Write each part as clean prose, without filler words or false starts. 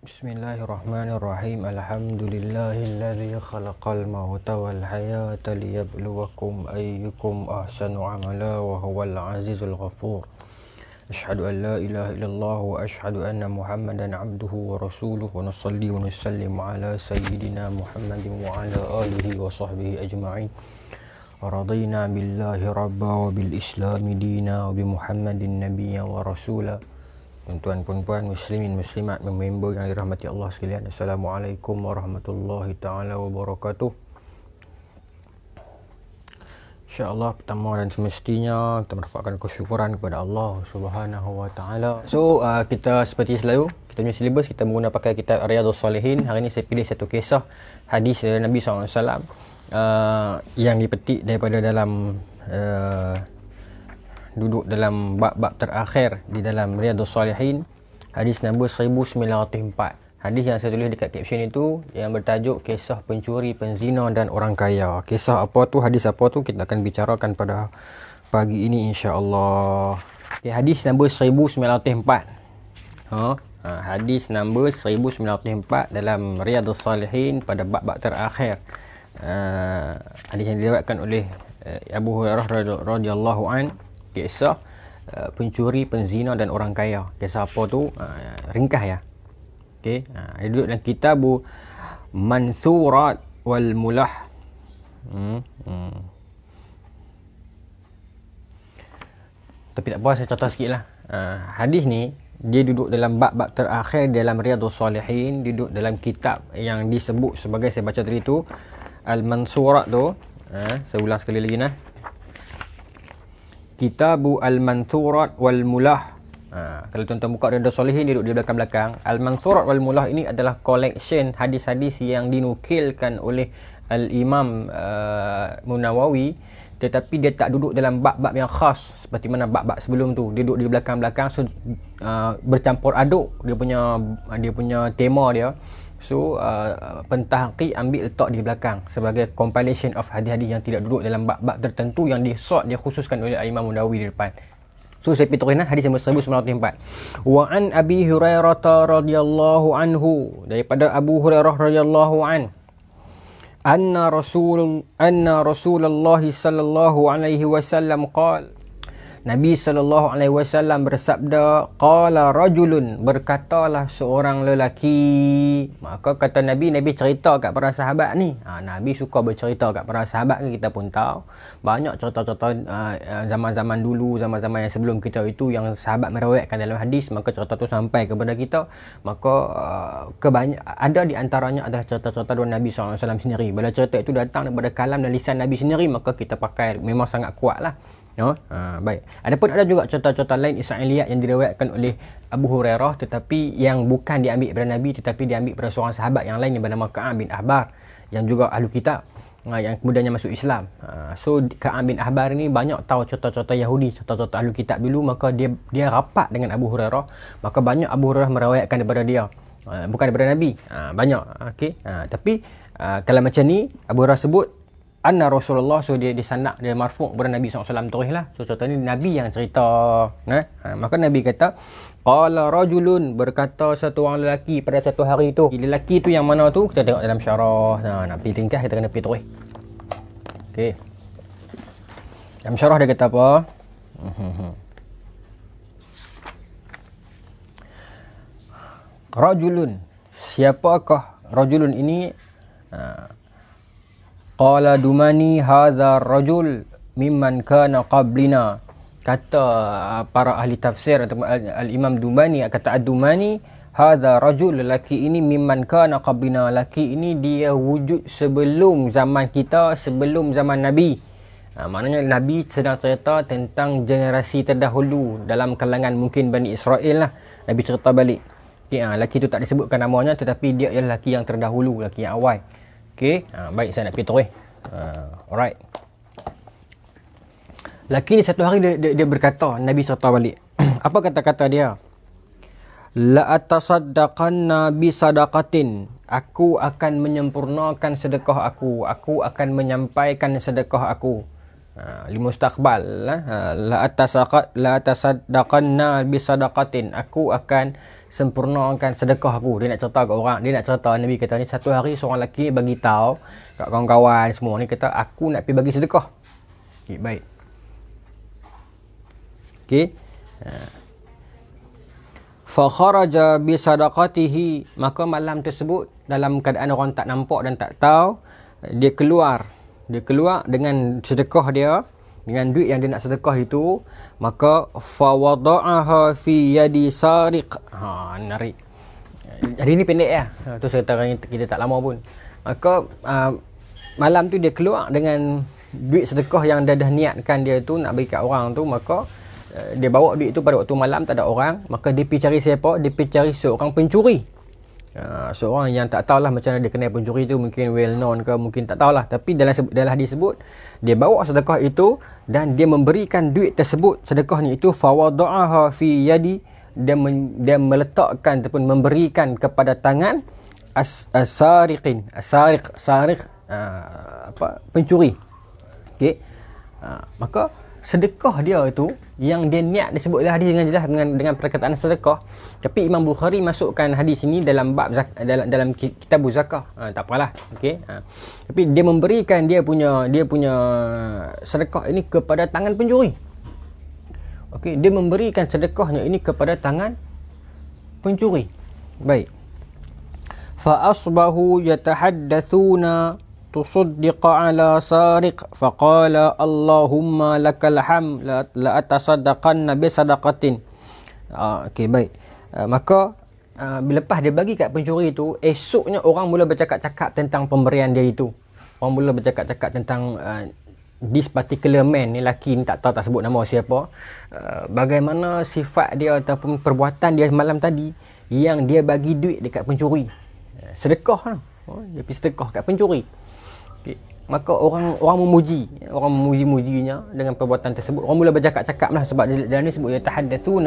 Bismillahirrahmanirrahim. Alhamdulillahilladzi khalaqal mauta wal hayata liyabluwakum ayyukum ahsanu amala wa huwal azizul ghafur. Asyhadu an la ilaha illallah wa asyhadu anna Muhammadan abduhu wa rasuluhu wa nusalli wa nusallim ala sayyidina Muhammadin wa ala alihi wa sahbihi ajma'in. Radina billahi rabba wa bil islami dina wa bi Muhammadin nabiyya wa rasula. Tuan-tuan, puan-puan, muslimin, muslimat, member yang dirahmati Allah sekalian, Assalamualaikum warahmatullahi ta'ala wabarakatuh. InsyaAllah pertama dan semestinya kita merafakkan kesyukuran kepada Allah Subhanahu wa ta'ala. So kita seperti selalu, kita punya silibus, kita menggunakan pakai kitab Riyadhus Salihin. Hari ini saya pilih satu kisah hadis dari Nabi SAW yang dipetik daripada dalam duduk dalam bab-bab terakhir di dalam Riyadhus Salihin, hadis nombor 1904. Hadis yang saya tulis dekat caption itu yang bertajuk kisah pencuri, penzina dan orang kaya. Kisah apa tu, hadis apa tu, kita akan bicarakan pada pagi ini insya-Allah. Okay, hadis nombor 1904. Hadis nombor 1904 dalam Riyadhus Salihin pada bab-bab terakhir. Hadis yang diriwayatkan oleh Abu Hurairah radhiyallahu an. Kisah pencuri, penzina dan orang kaya. Kisah apa tu? Ringkas ya. Okey, dia duduk dalam kitab Mansurat wal Mulah. Tapi tak apa, saya cerita sikitlah. Hadis ni dia duduk dalam bab-bab terakhir dalam Riyadhus Salihin, duduk dalam kitab yang disebut sebagai, saya baca tadi tu, Al-Mansurat tu. Saya ulang sekali lagi nah. Kitabu Al-Mansurat wal Mulah. Kalau tuan-tuan buka Riyadhus Salihin, dia duduk di belakang-belakang. Al-Mansurat wal Mulah ini adalah collection hadis-hadis yang dinukilkan oleh Al-Imam Munawawi, tetapi dia tak duduk dalam bab-bab yang khas seperti mana bab-bab sebelum tu. Dia duduk di belakang-belakang, so bercampur aduk dia punya tema dia. So pentahqiq ambil letak di belakang sebagai compilation of hadis-hadis yang tidak duduk dalam bab-bab tertentu yang dia khususkan oleh Imam Nawawi di depan. So saya pergi hadis nombor 1904. Wa an Abi Hurairah radhiyallahu anhu, daripada Abu Hurairah radhiyallahu an, anna Rasulullah sallallahu alaihi wasallam qala, Nabi SAW bersabda, qala rajulun, berkatalah seorang lelaki. Maka kata Nabi cerita kat para sahabat ni. Nabi suka bercerita kat para sahabat ni, kita pun tahu. Banyak cerita-cerita zaman-zaman dulu, zaman-zaman yang sebelum kita itu yang sahabat meriwayatkan dalam hadis, maka cerita tu sampai kepada kita. Maka ada di antaranya adalah cerita-cerita dari Nabi SAW sendiri. Bila cerita itu datang daripada kalam dan lisan Nabi sendiri, maka kita pakai, memang sangat kuat lah. Baik. Adapun ada juga cerita-cerita lain Israiliyat yang diriwayatkan oleh Abu Hurairah, tetapi yang bukan diambil daripada Nabi, tetapi diambil daripada seorang sahabat yang lain yang bernama Ka'ab bin Ahbar, yang juga ahli kitab, yang kemudiannya masuk Islam. So Ka'ab bin Ahbar ni banyak tahu cerita-cerita Yahudi, cerita-cerita ahli kitab dulu, maka dia rapat dengan Abu Hurairah, maka banyak Abu Hurairah meriwayatkan daripada dia, bukan daripada Nabi. Banyak. Okey. Tapi kalau macam ni Abu Hurairah sebut anna Rasulullah, so dia disanak, dia marfu' kepada Nabi SAW terus lah. So cerita ni Nabi yang cerita. Maka Nabi kata, qala rajulun, berkata satu orang lelaki pada satu hari tu. Lelaki tu yang mana tu? Kita tengok dalam syarah. Nak pergi ringkas, kita kena pergi terus. Okey. Dalam syarah dia kata apa? Rajulun, siapakah rajulun ini? Qala dumani hadza rajul mimman kana qablina. Kata para ahli tafsir atau al-Imam Dumani, kata ad-Dumani, hadza rajul, lelaki ini, mimman kana qablina, lelaki ini dia wujud sebelum zaman kita, sebelum zaman Nabi. Maknanya Nabi sedang cerita tentang generasi terdahulu dalam kalangan mungkin Bani Israel lah. Nabi cerita balik. Lelaki itu tak disebutkan namanya, tetapi dia ialah lelaki yang terdahulu, lelaki yang awal. Okey, baik, saya nak pergi terus. Alright. Laki ni satu hari dia berkata, Nabi serta balik. Apa kata-kata dia? La atasaddaqanna bi sadaqatin. Aku akan menyempurnakan sedekah aku. Aku akan menyampaikan sedekah aku. Limustaqbal. La atasaddaqanna bi sadaqatin. Aku akan sempurnakan sedekah aku. Dia nak cerita kat orang, dia nak cerita, Nabi kata ni satu hari seorang lelaki bagi tahu kat kawan-kawan semua ni, kata aku nak pergi bagi sedekah. Okey, baik. Okey. Fa kharaja bi sadaqatihi, maka malam tersebut dalam keadaan orang tak nampak dan tak tahu, dia keluar dengan sedekah dia, dengan duit yang dia nak sedekah itu. Maka fa wada'aha fi yadi sariq. Menarik. Hari ni pendek ya. Tu saya kata kita tak lama pun. Maka malam tu dia keluar dengan duit sedekah yang dia dah niatkan dia tu nak bagi kat orang tu. Maka dia bawa duit tu pada waktu malam, tak ada orang. Maka dia pergi cari siapa? Dia pergi cari seorang pencuri. Seorang yang tak tahulah macam mana dia kenal pencuri tu, mungkin well known ke, mungkin tak tahulah. Tapi dalam hadis sebut dia bawa sedekah itu dan dia memberikan duit tersebut, sedekah ni itu, fawada'aha fi yadi, dia meletakkan ataupun memberikan kepada tangan as-sariqin. Sariq pencuri. Okey. Maka sedekah dia itu yang dia niat, disebut hadis dengan jelas dengan perkataan sedekah. Tapi Imam Bukhari masukkan hadis ini dalam bab dalam kitab zakah. Tak apalah. Okey. Tapi dia memberikan dia punya sedekah ini kepada tangan pencuri. Okey, dia memberikan sedekahnya ini kepada tangan pencuri. Baik. Fa asbahu yatahaddatsuna tusaddiqa ala sariq faqala Allahumma lakal ham la atasaddaqanna bi sadaqatin. Okey, baik. Maka bila lepas dia bagi kat pencuri itu, esoknya orang mula bercakap-cakap tentang pemberian dia itu. Orang mula bercakap-cakap tentang this particular man ni, lelaki ni, tak sebut nama siapa, bagaimana sifat dia ataupun perbuatan dia malam tadi yang dia bagi duit dekat pencuri. Sedekah lah. Dia pergi sedekah kat pencuri. Okay. Maka orang memuji-mujinya dengan perbuatan tersebut. Orang mula bercakap-cakap lah, sebab dalam ni sebut yatahaddatsun,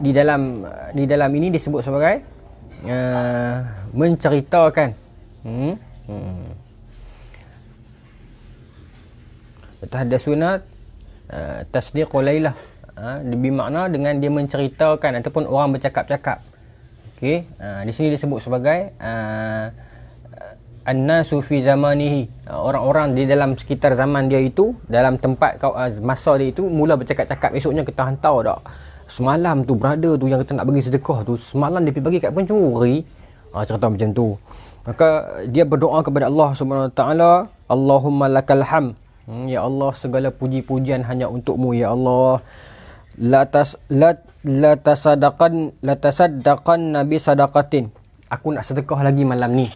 di dalam ini disebut sebagai menceritakan. Yatahaddatsuna tasdiqu lailah, lebih makna dengan dia menceritakan ataupun orang bercakap-cakap. Okey, di sini disebut sebagai an-nasu fi zamanihi, orang-orang di dalam sekitar zaman dia itu, dalam tempat masa dia itu mula bercakap-cakap. Esoknya kita hantar tak, semalam tu brother tu yang kita nak bagi sedekah tu, semalam dia pergi bagi kat pencuri. Cerita macam tu. Maka dia berdoa kepada Allah Subhanahu Wa Taala, Allahumma lakal ham. Ya Allah, segala puji-pujian hanya untukmu ya Allah. La tasaddaqan nabi sadaqatin. Aku nak sedekah lagi malam ni.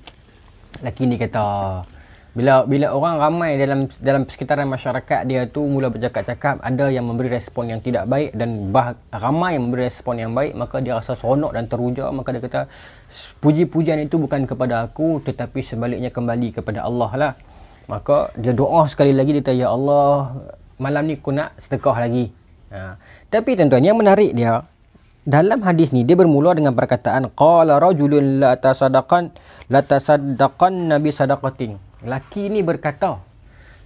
Laki ni kata, bila orang ramai dalam sekitaran masyarakat dia tu mula bercakap-cakap, ada yang memberi respon yang tidak baik dan ramai yang memberi respon yang baik, maka dia rasa seronok dan teruja. Maka dia kata, puji-pujian itu bukan kepada aku, tetapi sebaliknya kembali kepada Allah lah. Maka dia doa sekali lagi, dia kata, ya Allah, malam ni aku nak sedekah lagi. Tapi tuan-tuan, yang menarik dia, dalam hadis ni dia bermula dengan perkataan qala rajulun la tasaddaqan nabi sadaqatin. Lelaki ni berkata,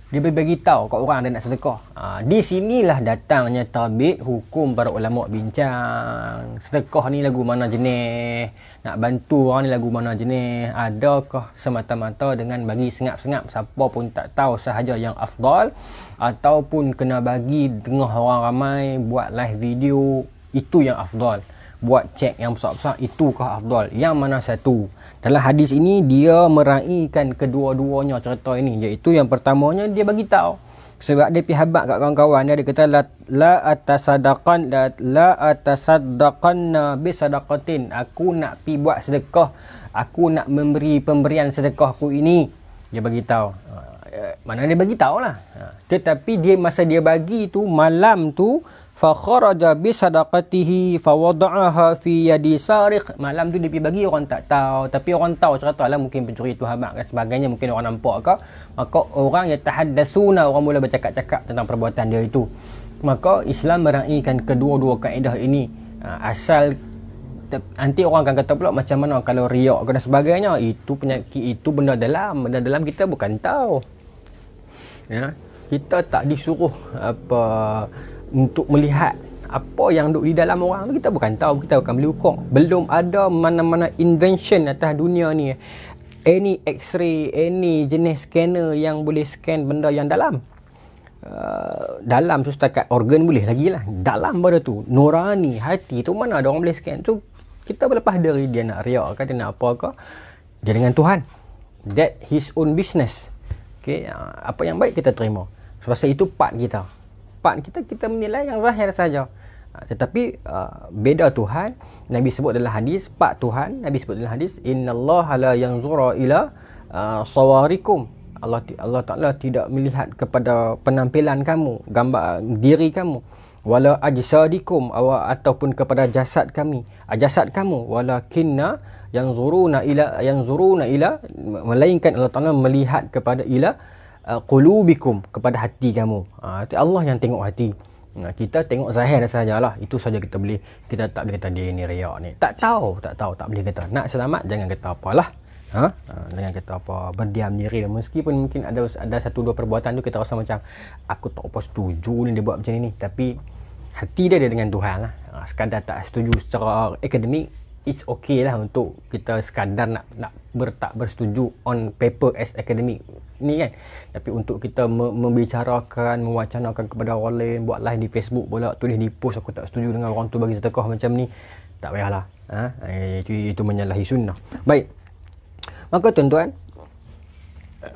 dia bagi tahu kat orang dia nak sedekah. Di sinilah datangnya tabik hukum para ulama bincang. Sedekah ni lagu mana jenis? Nak bantu orang ni lagu mana jenis? Adakah semata-mata dengan bagi sengap-sengap, siapa pun tak tahu sahaja yang afdal, ataupun kena bagi tengah orang ramai, buat live video, itu yang afdal? Buat cek yang besar-besar, itukah afdal? Yang mana satu? Dalam hadis ini dia meraihkan kedua-duanya cerita ini, iaitu yang pertamanya dia bagi tahu sebab dia pergi habaq kat kawan-kawan dia kata la atasaddaqanna bi sadaqatin. Aku nak pi buat sedekah, aku nak memberi pemberian sedekahku ini. Dia bagi tahu. Mana dia bagi tahulah. Tetapi dia masa dia bagi tu malam tu, fa kharaja bi sadaqatihi fa wada'aha fi yadi sariq. Malam tu dia pergi bagi, orang tak tahu, tapi orang tahu ceritalah, mungkin pencuri tu habaq dan sebagainya, mungkin orang nampak ke. Maka orang yatahaddatsuna, orang mula bercakap-cakap tentang perbuatan dia itu. Maka Islam meraihkan kedua-dua kaedah ini. Asal nanti orang akan kata pula macam mana kalau riak dan sebagainya, itu penyakit, itu benda dalam kita bukan tahu. Ya, kita tak disuruh untuk melihat Apa yang duduk di dalam orang tu kita bukan tahu, kita bukan boleh ukur. Belum ada mana-mana invention atas dunia ni, any x-ray, any jenis scanner yang boleh scan benda yang dalam. Dalam tu setakat organ boleh lagi lah. Dalam benda tu, nurani, hati tu mana ada orang boleh scan. So kita berlepas dari dia nak riak ke, dia nak apa ke, dia dengan Tuhan. That his own business. Okay, apa yang baik kita terima. Sebab itu part kita. Part kita menilai yang zahir saja. Tetapi beda Tuhan. Nabi sebut dalam hadis, part Tuhan, Nabi sebut dalam hadis, innallaha la yanzura ila sawarikum. Allah Ta'ala tidak melihat kepada penampilan kamu, gambar diri kamu, wala ajsadikum, ataupun kepada jasad kamu, walakinna yanzuruna ila, melainkan Allah Ta'ala melihat kepada ila qulubikum, kepada hati kamu. Allah yang tengok hati. Kita tengok zahir sajalah. Itu saja kita tak boleh kata dia ni riak ni. Tak boleh kata. Nak selamat jangan kata apalah. Jangan kata apa, berdiam diri. Meskipun mungkin ada satu dua perbuatan tu kita rasa macam aku tak apa setuju ni dia buat macam ni. Tapi hati dia dengan Tuhan lah. Sekadar tak setuju secara akademik, it's okay lah untuk kita sekadar nak tak bersetuju on paper as academic ni kan. Tapi untuk kita membicarakan, mewacanakan kepada orang lain, buat live di Facebook pula, tulis di post aku tak setuju dengan orang tu bagi sedekah macam ni, tak payahlah. Itu menyalahi sunnah. Baik, maka tuan-tuan,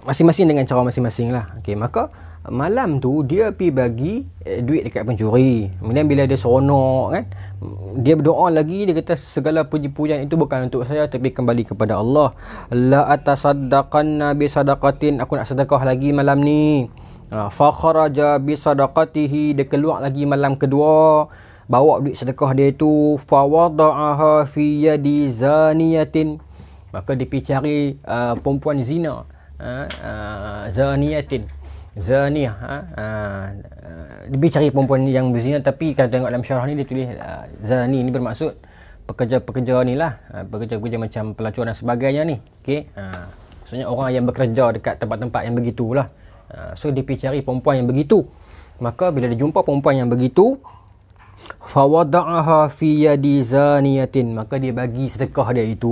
masing-masing dengan cara masing-masing lah. Okay, maka malam tu dia pergi bagi duit dekat pencuri. Kemudian bila dia seronok kan, dia berdoa lagi, dia kata segala puji-pujian itu bukan untuk saya tapi kembali kepada Allah. La atasaddaqanna bi sadaqatin, aku nak sedekah lagi malam ni. Fa kharaja bi sadaqatihi, dia keluar lagi malam kedua, bawa duit sedekah dia itu, fa wada'aha fi yadi zaniyatin, maka dia pergi cari perempuan zina, Zaniyah. Dia pergi cari perempuan yang berzina, tapi kalau tengok dalam syarah ni dia tulis zani ni bermaksud pekerja-pekerja ni lah, pekerja-pekerja macam pelacur dan sebagainya ni. Okay? Maksudnya orang yang bekerja dekat tempat-tempat yang begitulah. So dia pergi cari perempuan yang begitu. Maka bila dia jumpa perempuan yang begitu, fawada'aha fi yadi zaniyatin, maka dia bagi sedekah dia itu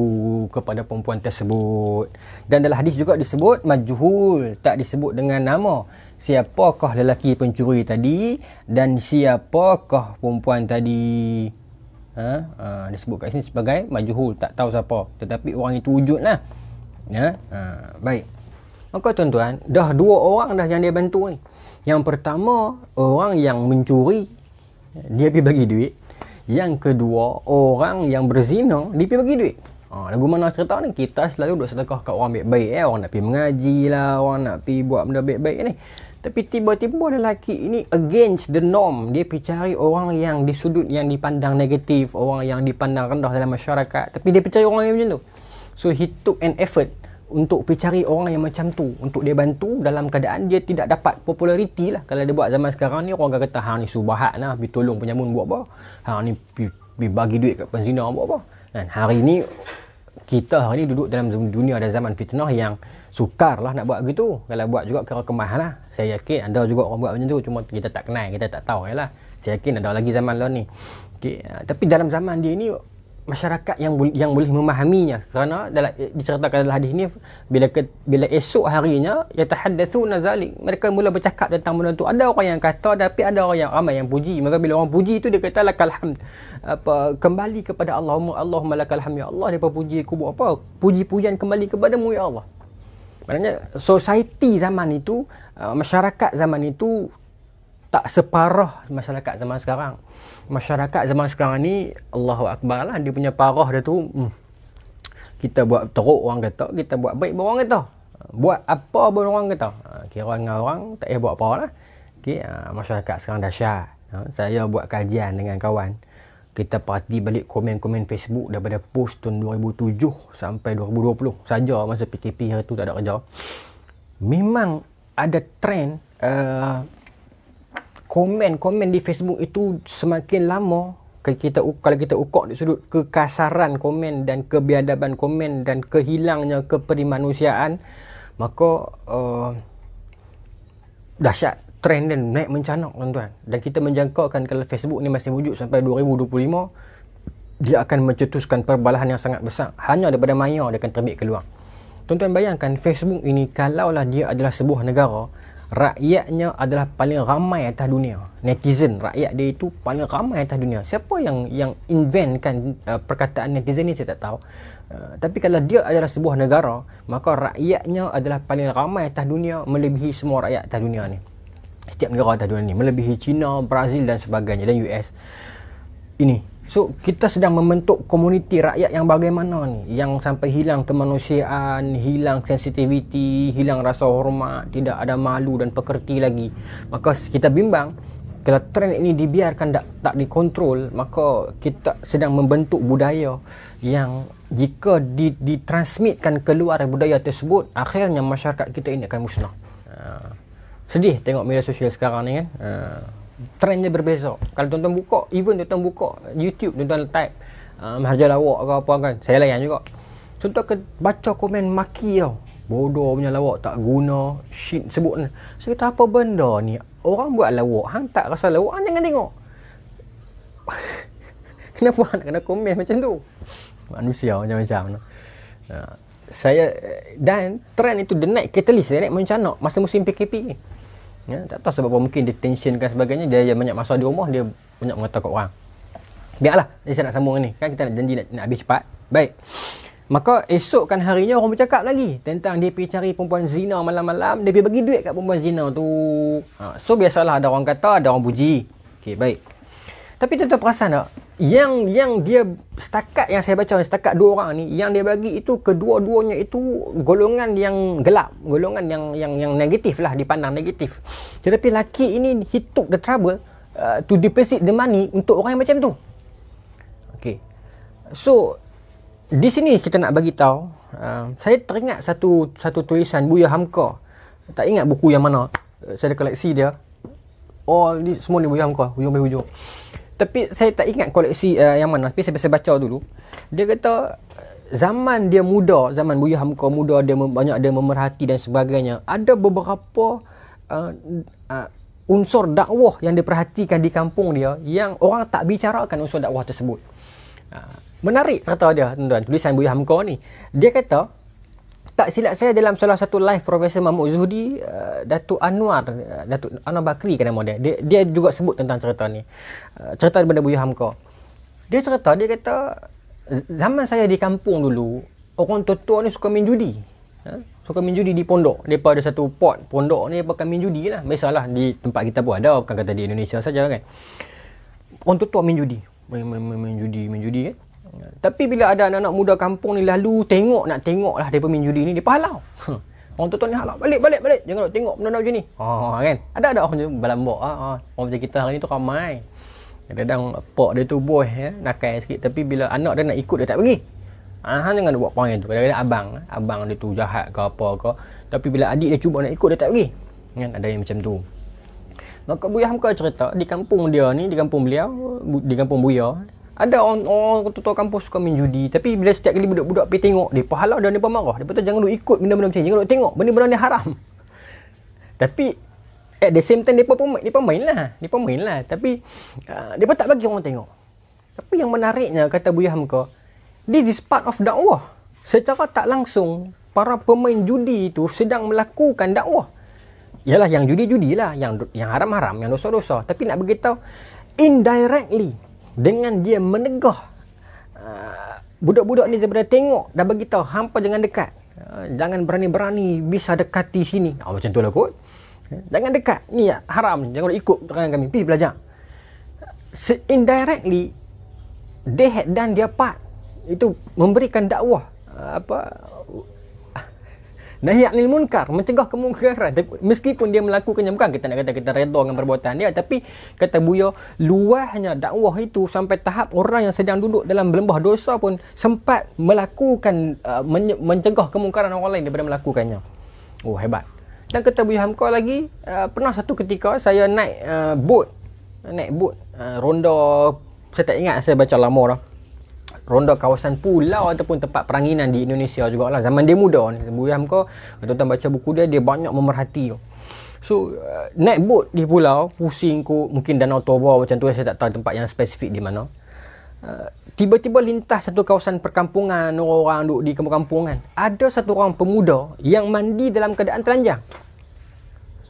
kepada perempuan tersebut. Dan dalam hadis juga disebut majhul, tak disebut dengan nama siapakah lelaki pencuri tadi dan siapakah perempuan tadi. Disebut kat sini sebagai majhul, tak tahu siapa, tetapi orang itu wujudlah. Baik, maka tuan-tuan, dah dua orang dah yang dia bantu ni. Yang pertama, orang yang mencuri, dia pergi bagi duit. Yang kedua, orang yang berzina, dia pergi bagi duit. Lagu mana cerita ni? Kita selalu duk sedekah kat orang baik-baik. Orang nak pergi mengaji lah, orang nak pergi buat benda baik-baik ni. Tapi tiba-tiba lelaki ini against the norm. Dia pergi cari orang yang di sudut yang dipandang negatif, orang yang dipandang rendah dalam masyarakat. Tapi dia pergi cari orang yang macam tu. So he took an effort untuk pergi cari orang yang macam tu, untuk dia bantu dalam keadaan dia tidak dapat populariti lah. Kalau dia buat zaman sekarang ni, orang akan kata hang ni subahat lah, pergi tolong penyamun buat apa, hang ni pergi bagi duit kat penzina buat apa. Dan hari ni kita hari ni duduk dalam dunia dan zaman fitnah yang sukar lah nak buat begitu. Kalau buat juga kira kemah lah. Saya yakin ada juga orang buat macam tu, cuma kita tak kenal, kita tak tahu lah. Saya yakin ada lagi zaman lah ni. Okay. Tapi dalam zaman dia ni, masyarakat yang boleh memahaminya, kerana diceritakan dalam hadis ni, bila esok harinya yatahaddatsuna zalik, mereka mula bercakap tentang benda tu. Ada orang yang kata, tapi ada orang yang ramai yang puji. Maka bila orang puji tu, dia kata lakal hamd, kembali kepada Allah, Allahumma lakal hamd, ya Allah, depa puji aku buat apa, puji-pujian kembali kepadamu ya Allah. Maknanya society zaman itu, masyarakat zaman itu tak separah masyarakat zaman sekarang. Masyarakat zaman sekarang ni, Allahu Akbar lah, dia punya parah dia tu, kita buat teruk orang kata, kita buat baik orang kata, buat apa pun orang kata, kira dengan orang tak payah buat apa lah. Okay, masyarakat sekarang dahsyat. Saya buat kajian dengan kawan, kita perhati balik komen-komen Facebook daripada post tahun 2007 sampai 2020 saja, masa PKP hari tu tak ada kerja. Memang ada trend komen-komen di Facebook itu semakin lama, kalau kita ukur di sudut kekasaran komen dan kebiadaban komen dan kehilangnya keperimanusiaan, maka dahsyat trend dan naik mencanak tuan-tuan. Dan kita menjangkakan kalau Facebook ni masih wujud sampai 2025, dia akan mencetuskan perbalahan yang sangat besar. Hanya daripada maya dia akan terbit keluar. Tuan-tuan bayangkan Facebook ini kalaulah dia adalah sebuah negara, rakyatnya adalah paling ramai atas dunia. Netizen, rakyat dia itu paling ramai atas dunia. Siapa yang inventkan perkataan netizen ni saya tak tahu. Tapi kalau dia adalah sebuah negara, maka rakyatnya adalah paling ramai atas dunia, melebihi semua rakyat atas dunia ni. Setiap negara atas dunia ni, melebihi China, Brazil dan sebagainya, dan US. Ini. So, kita sedang membentuk komuniti rakyat yang bagaimana ni? Yang sampai hilang kemanusiaan, hilang sensitiviti, hilang rasa hormat, tidak ada malu dan pekerti lagi. Maka kita bimbang, kalau trend ini dibiarkan tak dikontrol, maka kita sedang membentuk budaya yang jika ditransmitkan keluar budaya tersebut, akhirnya masyarakat kita ini akan musnah. Sedih tengok media sosial sekarang ni kan. Trendnya berbeza. Kalau tuan-tuan buka, even tuan-tuan buka YouTube, tuan-tuan type Mahathir lawak ke apa kan, saya layan juga. Tuan-tuan ke baca komen maki tau. Bodoh punya lawak, tak guna, shit sebut ni. Saya kata apa benda ni? Orang buat lawak, hang tak rasa lawak, hang jangan tengok. Kenapa hang nak kena komen macam tu? Manusia macam-macam. Saya dan trend itu the night catalyst, the night mencanak masa musim PKP ni. Ya, tak tahu sebab apa, mungkin dia tension dan sebagainya, dia banyak masa di rumah, dia banyak mengata kat orang. Biarlah, saya nak sambung ni. Kan kita nak janji nak habis cepat. Baik. Maka esokkan harinya orang bercakap lagi tentang dia pergi cari perempuan zina malam-malam, dia pergi bagi duit kat perempuan zina tu. So biasalah ada orang kata, ada orang puji. Okey, baik. Tapi tuan-tuan perasan tak? Yang dia setakat yang saya baca, setakat dua orang ni, yang dia bagi itu kedua-duanya itu golongan yang gelap, golongan yang negatif lah, dipandang negatif. Tetapi lelaki ini he took the trouble to deposit the money untuk orang yang macam tu. Okey. So di sini kita nak bagi tahu, saya teringat satu tulisan Buya Hamka. Tak ingat buku yang mana. Saya ada koleksi dia. Ni semua ni Buya Hamka, hujung sampai hujung. Tapi saya tak ingat koleksi yang mana. Tapi saya baca dulu. Dia kata zaman dia muda, zaman Buya Hamka muda, dia banyak dia memerhati dan sebagainya. Ada beberapa unsur dakwah yang diperhatikan di kampung dia yang orang tak bicarakan unsur dakwah tersebut. Menarik kata dia, tuan-tuan, tulisan Buya Hamka ni. Dia kata, tak silap saya dalam salah satu live Profesor Mahmud Zuhdi, Datuk Anwar Bakri kan nama dia. Dia juga sebut tentang cerita ni. Cerita daripada Buya Hamka. Dia cerita, dia kata zaman saya di kampung dulu, orang tua-tua ni suka main judi. Suka main judi di pondok. Mereka ada satu pot pondok ni, mereka main judi lah. Biasalah di tempat kita pun ada, bukan kata di Indonesia saja kan. Orang tua-tua main judi. Main judi kan. Tapi bila ada anak-anak muda kampung ni lalu nak tengok lah dia main judi ni, dia halau. Orang tua-tua ni halau, balik. Jangan nak tengok benda macam ni. Kan? Ada orang macam balambok. Orang macam kita hari ni tu ramai. Kadang-kadang pak dia tu boy, nakal sikit. Tapi bila anak dia nak ikut, dia tak pergi. Jangan buat perangai tu. Kadang-kadang abang dia tu jahat ke apa ke. Tapi bila adik dia cuba nak ikut, dia tak pergi. Kan? Ada yang macam tu. Maka Buya Hamka cerita, di kampung dia ni, di kampung beliau, di kampung Buya, ada orang tua kampus suka main judi. Tapi bila setiap kali budak-budak pergi tengok, dia halau dan dia marah. Dia kata jangan duk ikut benda-benda macam ni. Jangan duk tengok benda-benda ni haram. Tapi at the same time dia pemain lah. Tapi dia pun tak bagi orang tengok. Tapi yang menariknya, kata Buya Hamka, this is part of dakwah. Secara tak langsung, para pemain judi itu sedang melakukan dakwah. Yalah, yang judi-judi lah, yang haram-haram, yang dosa-dosa. Tapi nak beritahu indirectly, dengan dia menegah budak-budak ni daripada tengok, dah bagi tahu hampa jangan dekat, jangan berani-berani bisa dekati sini. Macam tu lah kot. Jangan dekat, ni haram, jangan ikut dengan kami, pergi belajar. Indirectly they had done their part. Itu memberikan dakwah nahi anil munkar, mencegah kemungkaran. Meskipun dia melakukannya, bukan kita nak kata kita redha dengan perbuatan dia, tapi kata Buya, luahnya dakwah itu sampai tahap orang yang sedang duduk dalam lembah dosa pun sempat melakukan mencegah kemungkaran orang lain daripada melakukannya. Hebat. Dan kata Buya Hamka lagi, pernah satu ketika saya naik boat ronda, saya tak ingat, saya baca lama dah, ronda kawasan pulau ataupun tempat peranginan di Indonesia jugalah. Zaman dia muda ni, Buya Hamka, tuan-tuan baca buku dia, dia banyak memerhati. So naik bot di pulau, pusing ku, mungkin Danau Toba macam tu, saya tak tahu tempat yang spesifik di mana. Tiba-tiba lintas satu kawasan perkampungan, orang duduk di kampung-kampungan. Ada satu orang pemuda yang mandi dalam keadaan telanjang.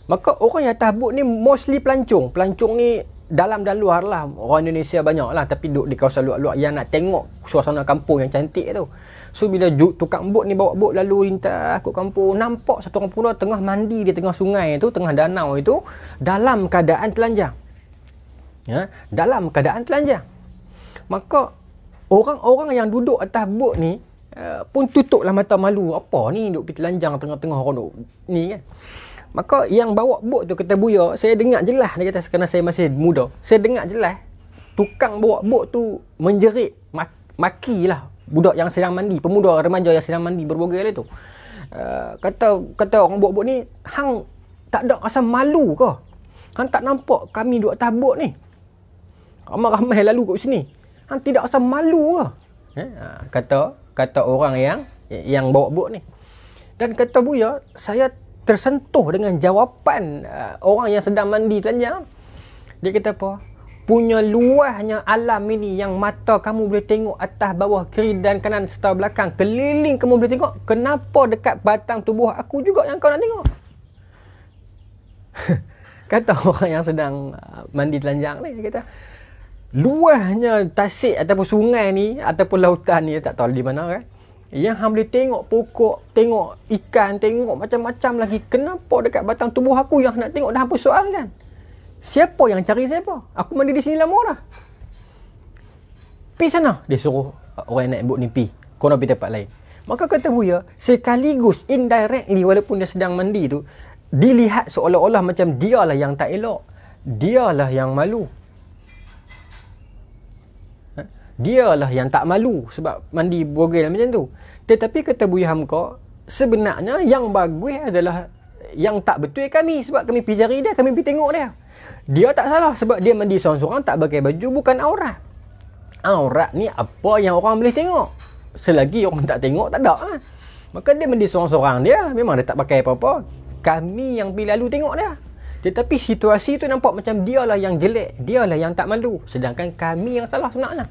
Maka orang yang atas bot ni mostly pelancong. Pelancong ni dalam dan luar lah. Orang Indonesia banyak lah, tapi duduk di kawasan luar-luar yang nak tengok suasana kampung yang cantik tu. So bila tukang bot ni bawa bot lalu lintas ke kampung, nampak satu orang pemuda tengah mandi di tengah sungai tu, tengah danau itu, dalam keadaan telanjang. Ya, dalam keadaan telanjang. Maka orang-orang yang duduk atas bot ni pun tutuplah mata malu. Apa ni duduk pergi telanjang tengah-tengah orang duduk ni kan. Maka yang bawa bot tu kata Buya, saya dengar jelas, dia kata kerana saya masih muda, saya dengar jelas tukang bawa bot tu menjerit, makilah budak yang sedang mandi, pemuda remaja yang sedang mandi berbogel itu. Kata orang bawa bot ni, hang tak ada rasa malu ke? Hang tak nampak kami duduk atas bot ni? Ramai-ramai lalu kat sini. Hang tidak rasa malu ke? Kata orang yang bawa bot ni. Dan kata Buya, saya tersentuh dengan jawapan orang yang sedang mandi telanjang. Dia kata apa? Punya luasnya alam ini yang mata kamu boleh tengok atas, bawah, kiri dan kanan serta belakang, keliling kamu boleh tengok. Kenapa dekat batang tubuh aku juga yang kau nak tengok? Kata orang yang sedang mandi telanjang ni, dia kata luasnya tasik ataupun sungai ni ataupun lautan ni, tak tahu di mana kan, yang hang boleh tengok pokok, tengok ikan, tengok macam-macam lagi. Kenapa dekat batang tubuh aku yang nak tengok dah apa soal kan? Siapa yang cari siapa? Aku mandi di sini lama dah. Pergi sana. Dia suruh orang yang naik bot ni pergi. Korang pergi tempat lain. Maka kata Buya, sekaligus indirectly walaupun dia sedang mandi tu, dilihat seolah-olah macam dialah yang tak elok. Dialah yang malu. Dialah yang tak malu sebab mandi bogel macam tu. Tetapi kata Buya Hamka, sebenarnya yang bagus adalah yang tak betul kami, sebab kami pergi cari dia, kami pergi tengok dia. Dia tak salah sebab dia mandi seorang-seorang, tak pakai baju, bukan aurat. Aurat ni apa yang orang boleh tengok. Selagi orang tak tengok, tak ada lah. Maka dia mandi seorang-seorang dia, memang dia tak pakai apa-apa. Kami yang pergi lalu tengok dia. Tetapi situasi tu nampak macam dialah yang jelek, dialah yang tak malu, sedangkan kami yang salah sebenarnya.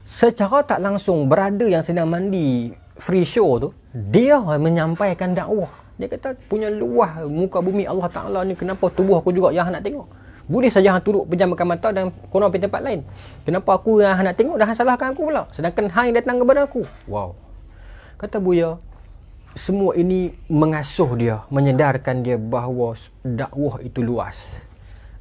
Secara tak langsung berada yang sedang mandi free show tu, dia menyampaikan dakwah. Dia kata punya luah muka bumi Allah Ta'ala ni, kenapa tubuh aku juga yang nak tengok? Boleh saja hang turut pejamkan mata dan korang pergi tempat lain. Kenapa aku yang nak tengok dah salahkan aku pula, sedangkan hang yang datang kepada aku? Wow. Kata Buya, semua ini mengasuh dia, menyedarkan dia bahawa dakwah itu luas.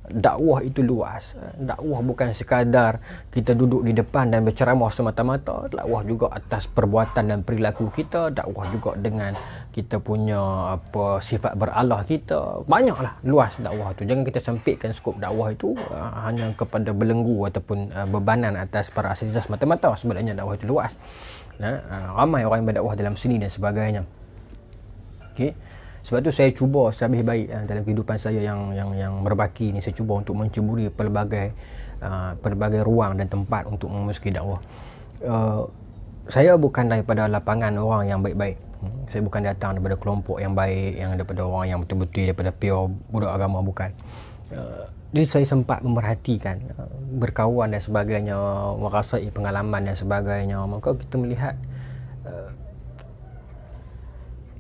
Dakwah itu luas. Dakwah bukan sekadar kita duduk di depan dan berceramah semata-mata. Dakwah juga atas perbuatan dan perilaku kita. Dakwah juga dengan kita punya sifat beralah kita. Banyaklah luas dakwah tu. Jangan kita sempitkan skop dakwah itu hanya kepada belenggu ataupun bebanan atas para asatidzah semata-mata. Sebenarnya dakwah itu luas. Ramai orang yang berdakwah dalam seni dan sebagainya. Okey. Sebab tu saya cuba sehabis baik dalam kehidupan saya yang berbaki ni, saya cuba untuk menceburi pelbagai ruang dan tempat untuk memasuki dakwah. Saya bukan daripada lapangan orang yang baik-baik. Saya bukan datang daripada kelompok yang baik, yang daripada orang yang betul-betul daripada pure budak agama, bukan. Jadi saya sempat memerhatikan, berkawan dan sebagainya, merasai pengalaman dan sebagainya. Maka kita melihat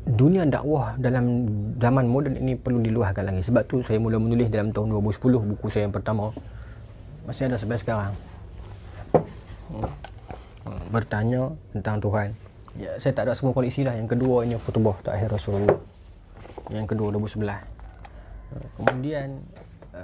dunia dakwah dalam zaman moden ini perlu diluahkan lagi. Sebab tu saya mula menulis dalam tahun 2010 buku saya yang pertama. Masih ada sampai sekarang. Bertanya tentang Tuhan. Ya, saya tak ada semua koleksi lah. Yang kedua ini Khutbah Terakhir Rasulullah. Yang kedua 2011. Kemudian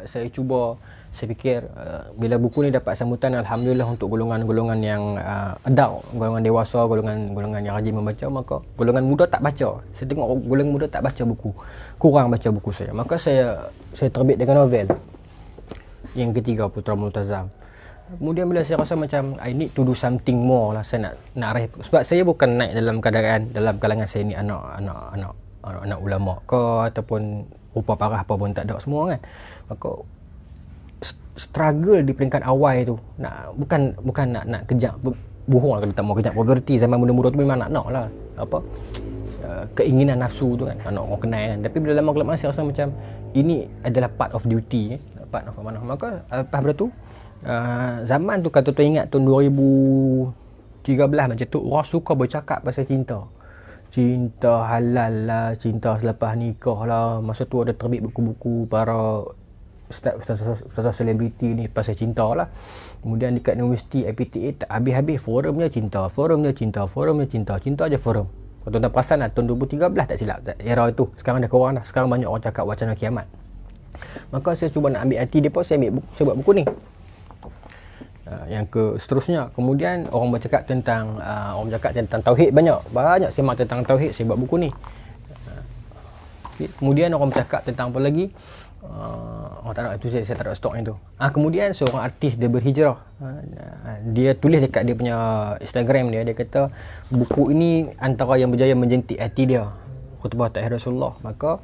saya cuba, saya fikir bila buku ni dapat sambutan, alhamdulillah, untuk golongan-golongan yang adult, golongan dewasa, golongan yang rajin membaca, maka golongan muda tak baca. Saya tengok golongan muda tak baca buku, kurang baca buku saya. Maka saya terbit dengan novel yang ketiga, Putra Multazam. Kemudian bila saya rasa macam I need to do something more lah, saya nak raih, sebab saya bukan naik dalam kalangan saya ni anak ulama ke ataupun rupa parah apa pun, tak ada semua kan. Maka struggle di peringkat awal tu, bukan nak kejar, bohong lah kalau tak mau kejar populariti. Zaman muda-muda tu memang nak lah keinginan nafsu tu kan, nak orang kenal kan. Tapi bila lama kelamaan saya rasa macam ini adalah part of duty, part of amanah. Maka lepas benda tu, zaman tu kata tu ingat tahun 2013 macam tu, orang suka bercakap pasal cinta. Cinta halal lah, cinta selepas nikah lah. Masa tu ada terbit buku-buku para ustaz selebriti ni pasal cinta lah. Kemudian dekat universiti IPTA tak habis-habis forumnya cinta, cinta je forum. Kalau tuan-tuan perasan lah, tahun 2013 tak silap, era itu. Sekarang dah kurang dah. Sekarang banyak orang cakap wacana kiamat. Maka saya cuba nak ambil hati mereka, saya buat buku ni. Yang seterusnya, kemudian orang bercakap tentang tauhid, banyak sembang tentang tauhid, saya buat buku ni. Kemudian orang bercakap tentang apa lagi, orang tak ada, itu saya tak ada stok itu. Kemudian seorang artis dia berhijrah, dia tulis dekat dia punya Instagram dia kata buku ini antara yang berjaya menjentik hati dia, khutbah Takhir Rasulullah. Maka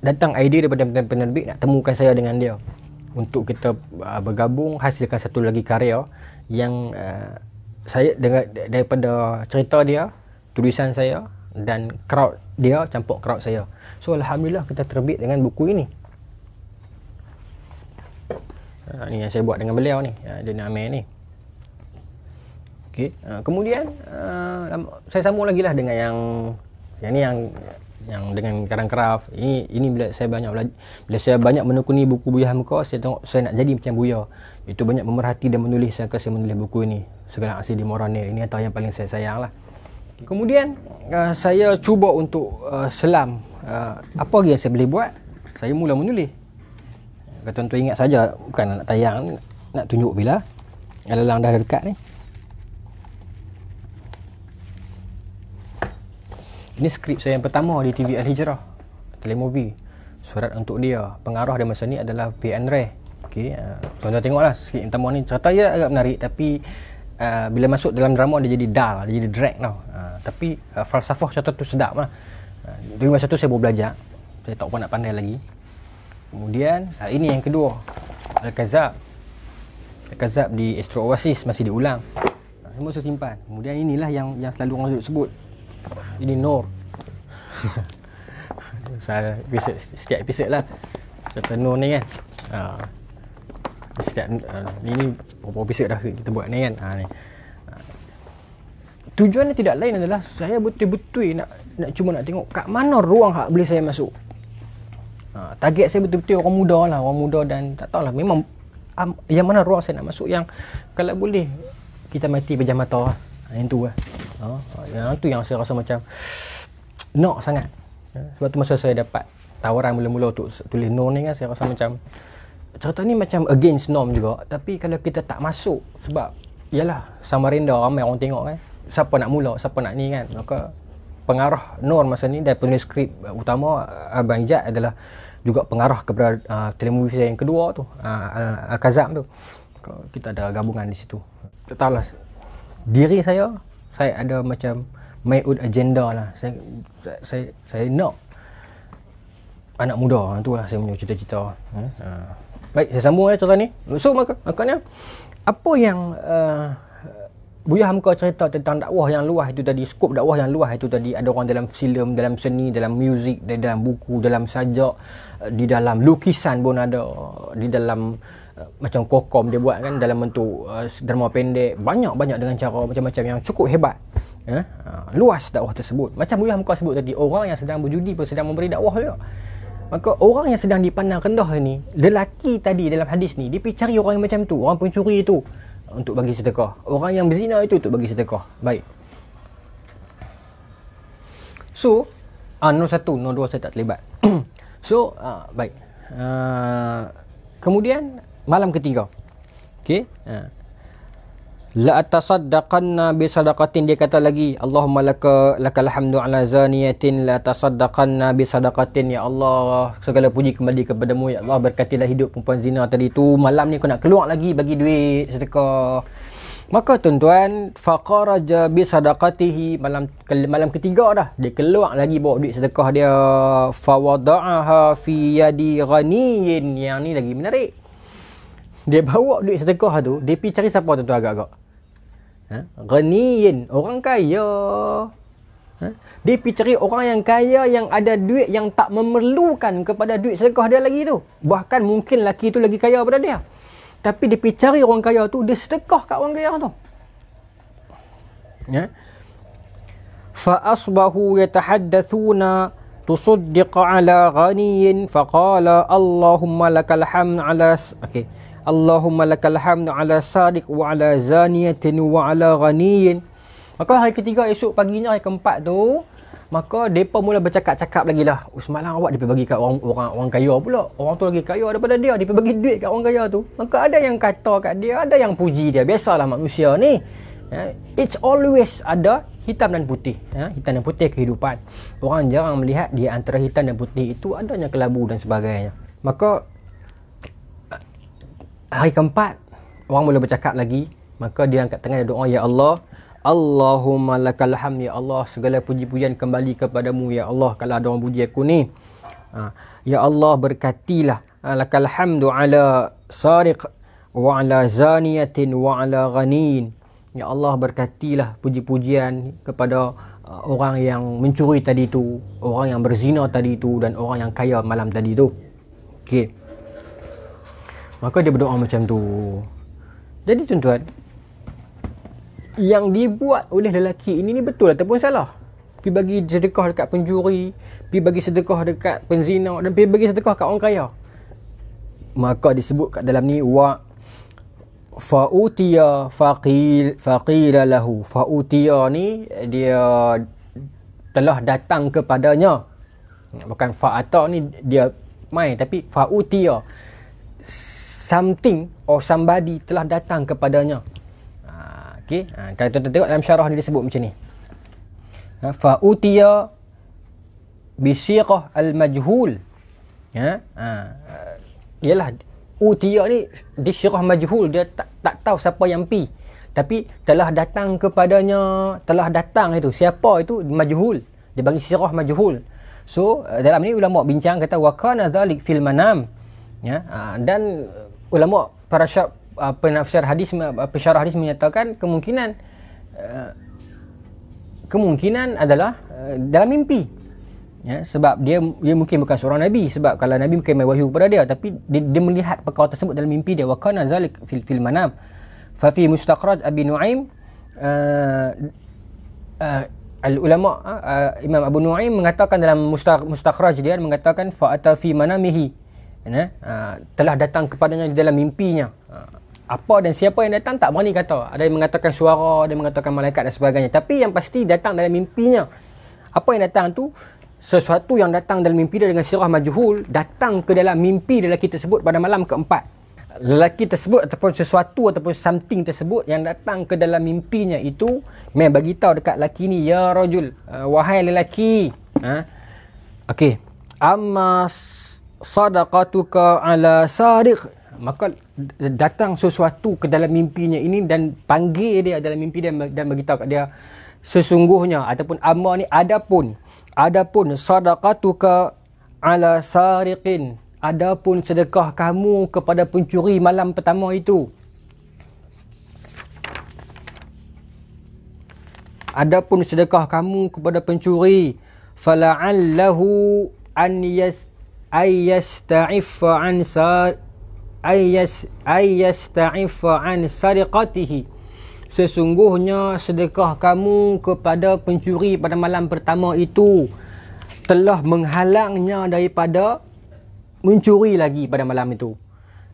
datang idea daripada penerbit nak temukan saya dengan dia untuk kita bergabung, hasilkan satu lagi karya yang saya daripada cerita dia, tulisan saya dan crowd dia campur crowd saya. So alhamdulillah kita terbit dengan buku ini. Ni yang saya buat dengan beliau ni, dia ni Amir ni. Okey, kemudian saya sambung lagi lah dengan yang ni yang dengan karang craft. Ini bila saya banyak menekuni buku Buya Hamka, saya tengok saya nak jadi macam Buya. Itu banyak memerhati dan menulis, saya menulis buku ini. Segala Aksi di Moranil, ini antara yang paling saya sayang lah. Kemudian saya cuba untuk selam apa lagi yang saya boleh buat. Saya mula menulis. Kalau tuan-tuan ingat saja, bukan nak tayang, nak tunjuk bila alalang dah dekat ni. Ini skrip saya yang pertama di TV Al-Hijrah, telemovie. Surat untuk dia. Pengarah dia masa ni adalah P.N. Ray. Okey, tuan-tuan tengoklah skrip yang pertama ni. Cerita dia agak menarik, tapi bila masuk dalam drama dia jadi dull, dia jadi drag tau. Tapi falsafah cerita tu sedap lah. Dari masa tu saya baru belajar. Saya tak apa nak pandai lagi. Kemudian ini yang kedua, Al-Kazab. Al-Kazab di Astro Oasis masih diulang. Semua saya simpan. Kemudian inilah yang selalu orang sebut. Ini Nur. Saya setiap episod lah cerita Nur ni kan. Setiap ini berapa episod dah kita buat ni kan. Ni. Tujuannya tidak lain adalah saya betul-betul nak cuma nak tengok kat mana ruang hak boleh saya masuk. Target saya betul-betul orang muda lah, orang muda, dan tak tahulah memang yang mana ruang saya nak masuk yang kalau boleh kita mati pejam mata lah. Yang tu lah. Yang tu yang saya rasa macam nak sangat. Sebab tu masa saya dapat tawaran mula-mula untuk tulis Nur ni kan, saya rasa macam cerita ni macam against norm juga. Tapi kalau kita tak masuk, sebab yalah Samarinda ramai orang tengok kan, siapa nak mula, siapa nak ni kan. Maka pengarah Nur masa ni dan penulis skrip utama Abang Ijat adalah juga pengarah kepada telemovie saya yang kedua tu, Al-Kazab tu. Kita ada gabungan di situ. Tak tahulah, diri saya ada macam my own agenda lah. Saya nak anak muda, tu lah saya punya cita-cita. Baik, saya sambung cerita ni. So makanya apa yang Buya Hamka cerita tentang dakwah yang luas itu tadi, skop dakwah yang luas itu tadi, ada orang dalam filem, dalam seni, dalam muzik, dalam buku, dalam sajak, di dalam lukisan pun ada, di dalam macam kokom dia buat kan, dalam bentuk drama pendek, banyak dengan cara macam-macam yang cukup hebat. Luas dakwah tersebut. Macam Buya Hamka sebut tadi, orang yang sedang berjudi pun sedang memberi dakwah juga. Maka orang yang sedang dipandang rendah ni, lelaki tadi dalam hadis ni, dia pergi cari orang yang macam tu, orang pencuri itu untuk bagi sedekah, orang yang berzina itu untuk bagi sedekah. Baik. So, nombor 1, nombor 2 saya tak terlibat. So, baik. Kemudian malam ketiga. Okey. La atasaddaqanna bi sadaqatin, dia kata lagi, Allahumma lakal hamdu ala zaniyatin la tasaddaqanna bi sadaqatin. Ya Allah, segala puji kembali kepadamu, ya Allah, berkatilah hidup perempuan zina tadi tu. Malam ni kau nak keluar lagi bagi duit sedekah. Maka tuan-tuan, faqaraja bi sadaqatihi, malam ketiga dah dia keluar lagi bawa duit sedekah dia. Fawada'aha fi yadi ghaniyin. Yang ni lagi menarik. Dia bawa duit sedekah tu, dia pergi cari siapa tu agak-agak? Ghaniyin, orang kaya. Dia pergi cari orang yang kaya, yang ada duit, yang tak memerlukan kepada duit sedekah dia lagi tu. Bahkan mungkin lelaki tu lagi kaya daripada dia. Tapi dia pergi cari orang kaya tu, dia sedekah kat orang kaya tu. Ya. Fa asbahu yatahaddathuna tusaddiq ala ghaniyin faqala Allahumma lakal hamd ala Allahumma lakal hamd ala sadiq wa ala zaniyatin wa ala ghaniyin. Maka hari ketiga esok paginya, hari keempat tu, maka mereka mula bercakap-cakap lagi lah. Semalam awak dia bagi kat orang kaya pula. Orang tu lagi kaya daripada dia. Dia bagi duit kat orang kaya tu. Maka ada yang kata kat dia, ada yang puji dia. Biasalah manusia ni. It's always ada hitam dan putih. Hitam dan putih kehidupan. Orang jarang melihat di antara hitam dan putih itu adanya kelabu dan sebagainya. Maka hari keempat, orang mula bercakap lagi. Maka dia angkat tangan dan doa, Ya Allah, Allahumma lakal hamd, Ya Allah, segala puji-pujian kembali kepadamu, Ya Allah. Kalau ada orang puji aku ni, Ya Allah, berkatilah, lakal hamdu ala sariq wa ala zaniyatin wa ala ghanin. Ya Allah, berkatilah puji-pujian kepada orang yang mencuri tadi tu, orang yang berzina tadi tu, dan orang yang kaya malam tadi tu. Okey. Maka dia berdoa macam tu. Jadi tuan-tuan, yang dibuat oleh lelaki ini betul ataupun salah? Pergi bagi sedekah dekat pencuri, pergi bagi sedekah dekat penzina, dan pergi bagi sedekah kat orang kaya. Maka disebut kat dalam ni, wa fa'utiya faqila lahu. Fa'utiya ni dia telah datang kepadanya. Bukan fa'ata ni dia main, tapi fa'utiya, something or somebody telah datang kepadanya. Okey, kalau tuan-tuan tengok dalam syarah ni disebut macam ni. Fa'utiya bisiqah al-majhul. Yalah, utiya ni di syirah majhul, dia tak tahu siapa yang pi. Tapi telah datang kepadanya, telah datang itu. Siapa itu? Majhul. Dia bagi syirah majhul. So, dalam ni ulama bincang kata wa kana dzalik fil manam. Dan ulama para penafsir hadis, pensyarah hadis menyatakan kemungkinan adalah dalam mimpi. Sebab dia mungkin bukan seorang nabi, sebab kalau nabi mungkin wahyu kepada dia, tapi dia melihat perkara tersebut dalam mimpi dia. Wa kana zalik fil manam. Fa fi mustaqraj Abi Nu'aim, ulama Imam Abu Nu'aim mengatakan dalam mustaqraj dia, mengatakan fa ata fi manamihi, telah datang kepadanya di dalam mimpinya. Apa dan siapa yang datang tak berani kata. Ada yang mengatakan suara, ada yang mengatakan malaikat dan sebagainya. Tapi yang pasti datang dalam mimpinya. Apa yang datang tu? Sesuatu yang datang dalam mimpi dia dengan sirah majhul, datang ke dalam mimpi lelaki tersebut pada malam keempat. Lelaki tersebut ataupun sesuatu ataupun something tersebut yang datang ke dalam mimpinya itu memang bagi tahu dekat lelaki ni, ya rajul, wahai lelaki, okey, amma sadaqatuka ala sadiq. Maka datang sesuatu ke dalam mimpinya ini dan panggil dia dalam mimpi dia dan beritahu kat dia, sesungguhnya ataupun amma ni adapun sadaqatuka ala sariqin, adapun sedekah kamu kepada pencuri malam pertama itu, adapun sedekah kamu kepada pencuri, fala'allahu an yasta'iffa an sariqatihi, sesungguhnya sedekah kamu kepada pencuri pada malam pertama itu telah menghalangnya daripada mencuri lagi pada malam itu.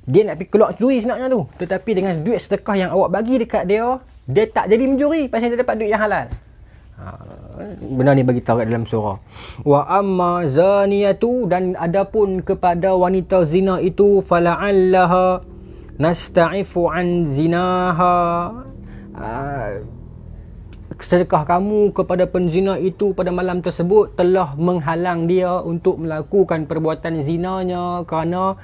Dia nak pergi keluar curi sebenarnya tu, tetapi dengan duit sedekah yang awak bagi dekat dia, dia tak jadi mencuri pasal dia dapat duit yang halal. Benar ni bagi tahu kat dalam surah. Wa amma zaniyatu, dan adapun kepada wanita zina itu, fala'allaha nasta'ifu an zinaha, sedekah kamu kepada penzina itu pada malam tersebut telah menghalang dia untuk melakukan perbuatan zinanya, kerana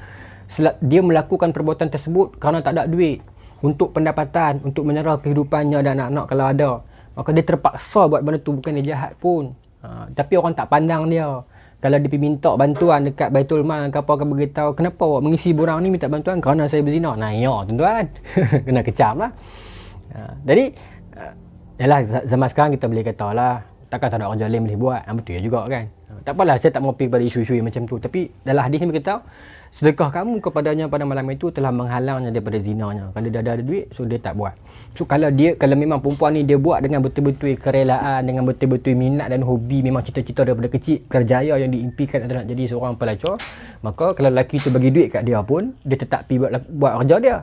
dia melakukan perbuatan tersebut kerana tak ada duit untuk pendapatan, untuk menyara kehidupannya dan anak-anak kalau ada. Maka dia terpaksa buat benda tu, bukan dia jahat pun. Tapi orang tak pandang dia. Kalau dia pergi minta bantuan dekat Baitul Mal, apa akan beritahu, kenapa awak mengisi borang ni minta bantuan? Kerana saya berzina. Nah ya tuan-tuan, kena kecam lah. Jadi yalah, zaman sekarang kita boleh kata lah, takkan tak ada kerja lain boleh buat. Betul juga kan. Tak apalah, saya tak mau pergi pada isu-isu yang macam tu. Tapi dalam hadis ni berkata, sedekah kamu kepadanya pada malam itu telah menghalangnya daripada zinanya. Kalau dia dah ada duit, so dia tak buat. So kalau memang perempuan ni dia buat dengan betul-betul kerelaan, dengan betul-betul minat dan hobi, memang cita-cita daripada kecil, kerjaya yang diimpikan adalah jadi seorang pelacur, maka kalau lelaki tu bagi duit kat dia pun, dia tetap pergi buat kerja dia.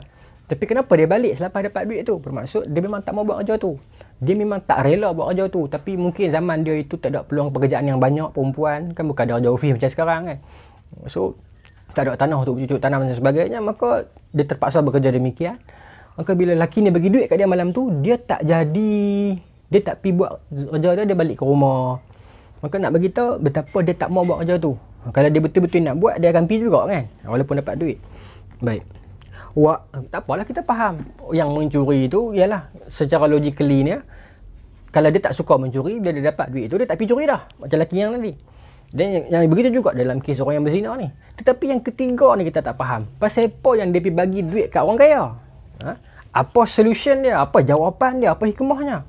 Tapi kenapa dia balik selepas dapat duit tu? Bermaksud dia memang tak mau buat kerja tu. Dia memang tak rela buat kerja tu. Tapi mungkin zaman dia itu tak ada peluang pekerjaan yang banyak, perempuan kan bukan ada kerja office macam sekarang kan. So tak ada tanah untuk cucuk tanam dan sebagainya, maka dia terpaksa bekerja demikian. Maka bila lelaki ni bagi duit kat dia malam tu, dia tak pergi buat kerja dia balik ke rumah. Maka nak bagi tahu betapa dia tak mau buat kerja tu. Kalau dia betul-betul nak buat, dia akan pergi juga kan, walaupun dapat duit. Baik. Tak apalah, kita faham. Yang mencuri tu ialah secara logically ni, kalau dia tak suka mencuri, dia dapat duit tu, dia tak pergi curi dah. Macam lelaki yang tadi. Dan yang begitu juga dalam kes orang yang berzina ni. Tetapi yang ketiga ni kita tak faham. Pasal apa yang dia pergi bagi duit kat orang kaya? Apa solution dia? Apa jawapan dia? Apa hikmahnya?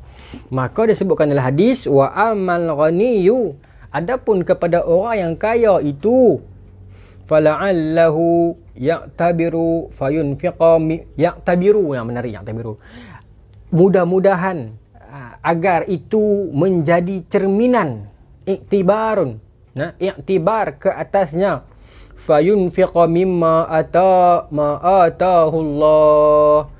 Maka disebutkan dalam hadis, wa amal ghaniyu, adapun kepada orang yang kaya itu, fala'allahu ya'tabiru fayunfiqa ya'tabiru, yang menarik ya'tabiru, mudah-mudahan agar itu menjadi cerminan, iktibarun, iktibar ke atasnya, fayunfiqa mimma atahu Allah,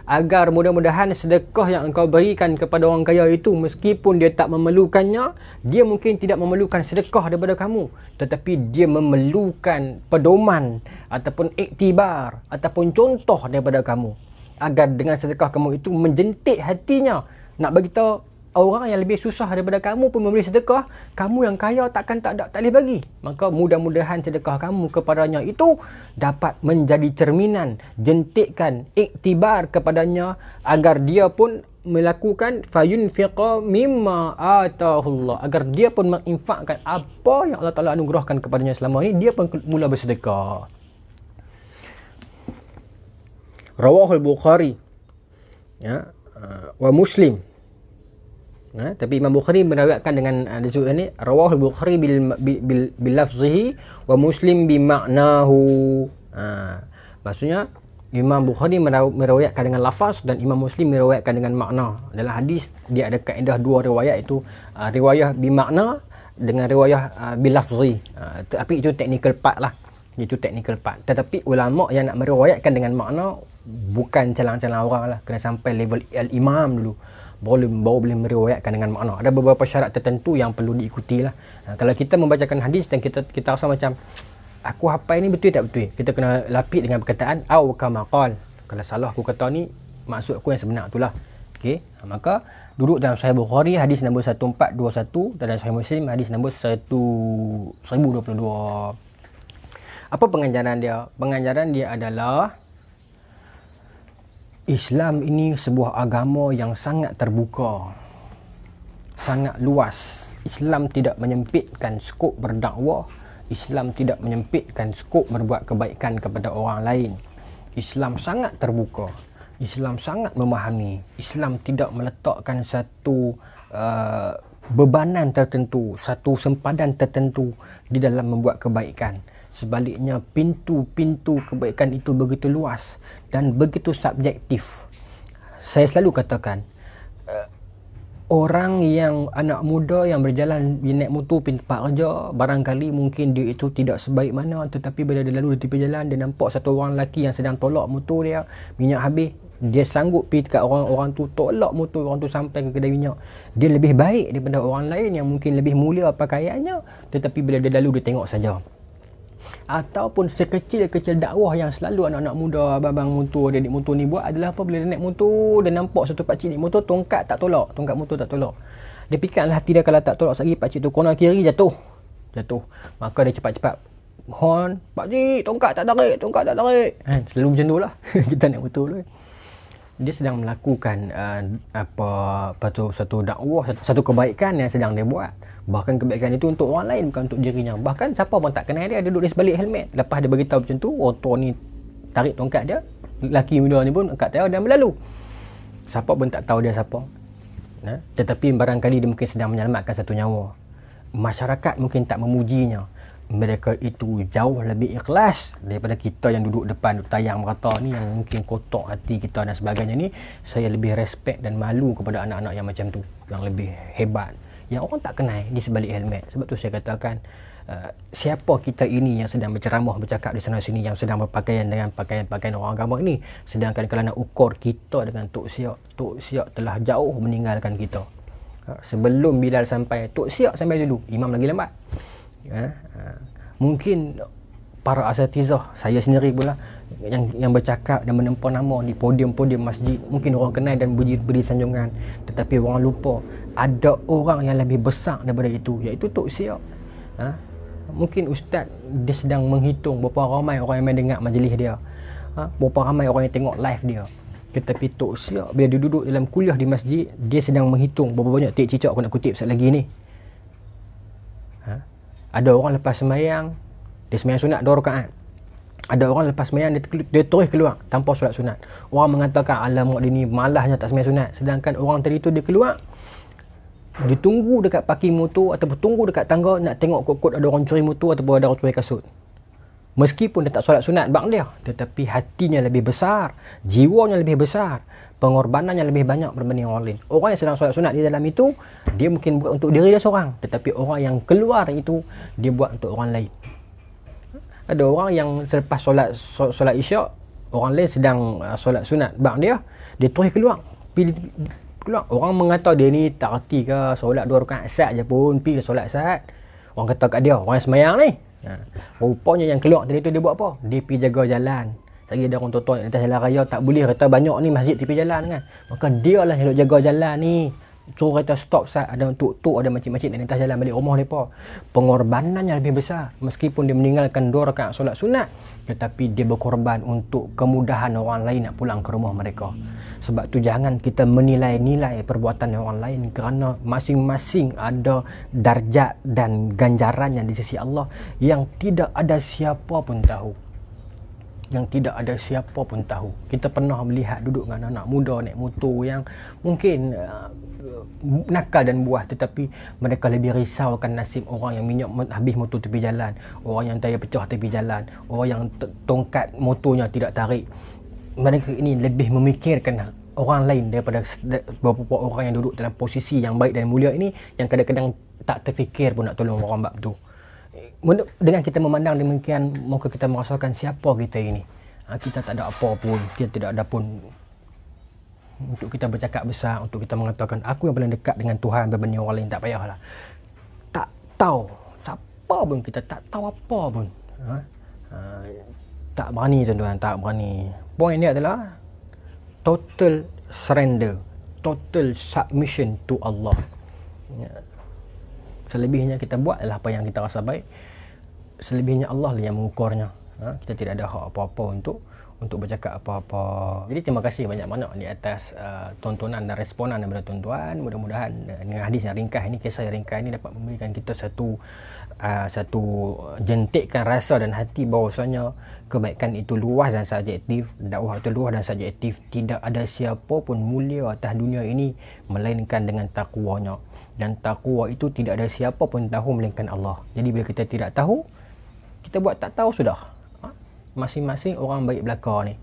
agar mudah-mudahan sedekah yang engkau berikan kepada orang kaya itu, meskipun dia tak memerlukannya, dia mungkin tidak memerlukan sedekah daripada kamu, tetapi dia memerlukan pedoman ataupun iktibar ataupun contoh daripada kamu, agar dengan sedekah kamu itu menjentik hatinya. Nak bagi tahu orang yang lebih susah daripada kamu pun memberi sedekah, kamu yang kaya tak boleh bagi. Maka mudah-mudahan sedekah kamu kepadanya itu dapat menjadi cerminan, jentikan, iktibar kepadanya, agar dia pun melakukan fayunfiqa mimma atahullah, agar dia pun menginfakkan apa yang Allah Ta'ala anugerahkan kepadanya selama ini, dia pun mula bersedekah. Rawahul Bukhari wa Muslim. Tapi Imam Bukhari meriwayatkan dengan disebut ni, rawahul Bukhari bil lafzihi wa Muslim bi ma'nahu. Maksudnya Imam Bukhari meriwayatkan dengan lafaz dan Imam Muslim meriwayatkan dengan makna. Dalam hadis dia ada kaedah dua riwayat, itu riwayah bi makna dengan riwayah bil lafzi. Tapi itu technical part lah. Itu technical part. Tetapi ulama yang nak meriwayatkan dengan makna bukan calang-calang orang lah, kena sampai level al-imam dulu, baru boleh meriwayatkan dengan makna. Ada beberapa syarat tertentu yang perlu diikuti lah. Kalau kita membacakan hadis dan kita rasa macam aku hafal ni betul tak betul, kita kena lapik dengan perkataan au kama qal. Kalau salah aku kata ni, maksud aku yang sebenar itulah. Okey, maka duduk dalam Sahih Bukhari hadis nombor 1421 dan dalam Sahih Muslim hadis nombor 1022. Apa pengajaran dia? Pengajaran dia adalah Islam ini sebuah agama yang sangat terbuka, sangat luas. Islam tidak menyempitkan skop berdakwah. Islam tidak menyempitkan skop berbuat kebaikan kepada orang lain. Islam sangat terbuka. Islam sangat memahami. Islam tidak meletakkan satu bebanan tertentu, satu sempadan tertentu di dalam membuat kebaikan. Sebaliknya, pintu-pintu kebaikan itu begitu luas dan begitu subjektif. Saya selalu katakan, orang yang anak muda yang berjalan dia naik motor pergi tempat kerja, barangkali mungkin dia itu tidak sebaik mana, tetapi bila dia lalu di tepi jalan, dia nampak satu orang lelaki yang sedang tolak motor dia, minyak habis, dia sanggup pergi dekat orang tu, tolak motor orang tu sampai ke kedai minyak. Dia lebih baik daripada orang lain yang mungkin lebih mulia pakaiannya, tetapi bila dia lalu, dia tengok saja. Ataupun sekecil-kecil dakwah yang selalu anak-anak muda, abang-abang motor, adik motor ni buat adalah apa? Bila dia naik motor, dia nampak satu pakcik naik motor, tongkat motor tak tolak. Dia fikirlah hati dia, kalau tak tolak sekali, pakcik tu corner kiri jatuh. Maka dia cepat-cepat horn, pakcik tongkat tak tarik. Selalu macam tu lah. Kita naik motor dulu. Dia sedang melakukan satu dakwah, satu kebaikan yang sedang dia buat. Bahkan kebaikan itu untuk orang lain, bukan untuk dirinya. Bahkan siapa pun tak kenal dia, duduk di sebalik helmet. Lepas dia beritahu macam tu, orang ni tarik tongkat dia, lelaki muda ni pun angkat tayar dan berlalu. Siapa pun tak tahu dia siapa. Tetapi barangkali dia mungkin sedang menyelamatkan satu nyawa. Masyarakat mungkin tak memujinya. Mereka itu jauh lebih ikhlas daripada kita yang duduk depan tayang merata ni, yang mungkin kotor hati kita dan sebagainya ni. Saya lebih respect dan malu kepada anak-anak yang macam tu, yang lebih hebat, yang orang tak kenal di sebalik helmet. Sebab tu saya katakan, siapa kita ini yang sedang berceramah, bercakap di sana sini, yang sedang berpakaian dengan pakaian-pakaian orang agama ini, sedangkan kalau nak ukur kita dengan Tok Siak telah jauh meninggalkan kita. Sebelum Bilal sampai, Tok Siak sampai dulu, imam lagi lambat. Mungkin para asatizah, saya sendiri pula yang bercakap dan menempa nama di podium-podium masjid, mungkin orang kenal dan beri sanjungan, tetapi orang lupa ada orang yang lebih besar daripada itu, iaitu Tok Siak. Mungkin ustaz dia sedang menghitung berapa ramai orang yang main dengar majlis dia, berapa ramai orang yang tengok live dia. Tetapi Tok Siak bila dia duduk dalam kuliah di masjid, dia sedang menghitung berapa banyak tiap cicak aku nak kutip sekali lagi ni. Ada orang lepas sembahyang, dia sembahyang sunat 2 rakaat. Ada orang lepas sembahyang dia terus keluar tanpa solat sunat. Orang mengatakan alamak dia ni malahnya tak sembahyang sunat. Sedangkan orang tadi tu dia keluar, dia tunggu dekat parking motor ataupun tunggu dekat tangga nak tengok kot-kot ada orang curi motor ataupun ada orang curi kasut. Meskipun dia tak solat sunat bang dia, tetapi hatinya lebih besar, jiwanya lebih besar, pengorbanannya lebih banyak berbanding orang lain. Orang yang sedang solat sunat di dalam itu, dia mungkin buat untuk diri dia seorang, tetapi orang yang keluar itu, dia buat untuk orang lain. Ada orang yang selepas solat isyak, orang lain sedang solat sunat bang dia terus keluar. Keluar. Orang mengata dia ni tak erti ke, solat 2 rakaat sat je pun, pergi solat sat. Orang kata kat dia, orang semayang ni. Rupanya yang keluar tadi tu dia buat apa? Dia pergi jaga jalan. Lagi ada orang tua-tua atas jalan raya, tak boleh kata banyak ni masjid tepi jalan kan. Maka dia lah yang duk jaga jalan ni. Suruh kata stop sat, ada tuk-tuk, ada masjid-masjid di atas jalan balik rumah mereka. Pengorbanannya lebih besar. Meskipun dia meninggalkan 2 rakaat solat sunat, tetapi dia berkorban untuk kemudahan orang lain nak pulang ke rumah mereka. Sebab tu jangan kita menilai-nilai perbuatan orang lain, kerana masing-masing ada darjat dan ganjarannya di sisi Allah yang tidak ada siapa pun tahu. Kita pernah melihat duduk dengan anak muda naik motor yang mungkin nakal dan buah, tetapi mereka lebih risaukan nasib orang yang minyak habis motor tepi jalan, orang yang tayar pecah tepi jalan, orang yang tongkat motornya tidak tarik. Mereka ini lebih memikirkan orang lain daripada beberapa orang yang duduk dalam posisi yang baik dan mulia ini, yang kadang-kadang tak terfikir pun nak tolong orang bab tu. Dengan kita memandang demikian, maka kita merasakan siapa kita ini. Kita tak ada apa pun, kita tidak ada pun untuk kita bercakap besar, untuk kita mengatakan aku yang paling dekat dengan Tuhan berbanding orang lain. Tak payahlah. Tak tahu siapa pun, kita tak tahu apa pun. Tak berani tuan-tuan, tak berani. Poin dia adalah total surrender, total submission to Allah. Selebihnya kita buat adalah apa yang kita rasa baik. Selebihnya Allah lah yang mengukurnya. Kita tidak ada hak apa-apa untuk bercakap apa-apa. Jadi terima kasih banyak-banyak di atas tontonan dan responan daripada tuan-tuan. Mudah-mudahan dengan hadis yang ringkas ini, kisah yang ringkas ini dapat memberikan kita satu jentikkan rasa dan hati bahawasanya kebaikan itu luas dan subjektif, dakwah itu luas dan subjektif. Tidak ada siapa pun mulia atas dunia ini melainkan dengan takwanya. Dan takwa itu tidak ada siapa pun tahu melainkan Allah. Jadi bila kita tidak tahu, kita buat tak tahu sudah. Masing-masing orang baik belaka ni,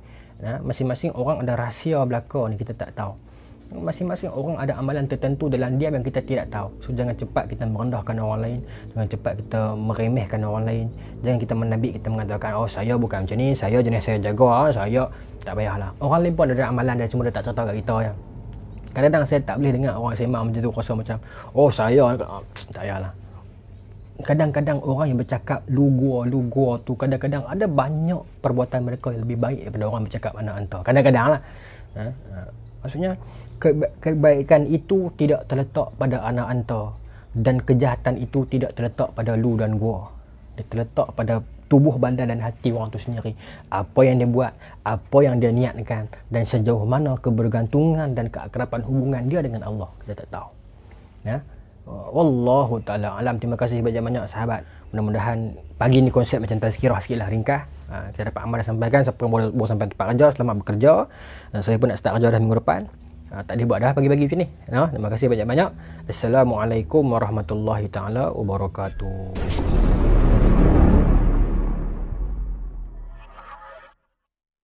masing-masing orang ada rahsia belaka ni, kita tak tahu. Masing-masing orang ada amalan tertentu dalam diam yang kita tidak tahu. So jangan cepat kita merendahkan orang lain, jangan cepat kita meremehkan orang lain. Jangan kita menabik, kita mengatakan oh saya bukan macam ni, saya jenis saya jaga, saya tak payahlah. Orang lain pun ada amalan dia, cuma dia tak cerita kat kita ya. Kadang-kadang saya tak boleh dengar orang sembang macam tu, rasa macam oh saya tak payahlah. Kadang-kadang orang yang bercakap lugu tu, kadang-kadang ada banyak perbuatan mereka yang lebih baik daripada orang bercakap anak hantar. Kadang-kadang lah. Maksudnya kebaikan itu tidak terletak pada anak hantar, dan kejahatan itu tidak terletak pada lu dan gua. Dia terletak pada tubuh badan dan hati orang tu sendiri. Apa yang dia buat, apa yang dia niatkan, dan sejauh mana kebergantungan dan keakraban hubungan dia dengan Allah, kita tak tahu. Wallahu ta'ala alam. Terima kasih banyak-banyak sahabat. Mudah-mudahan pagi ni konsep macam tazkirah sikit lah, ringkas. Kita dapat amal dan sampaikan. Siapa yang boleh sampai tempat kerja, selamat bekerja. Saya pun nak start kerja dah minggu depan. Tak ada buat dah pagi-pagi macam ni. Terima kasih banyak-banyak. Assalamualaikum warahmatullahi taala wabarakatuh.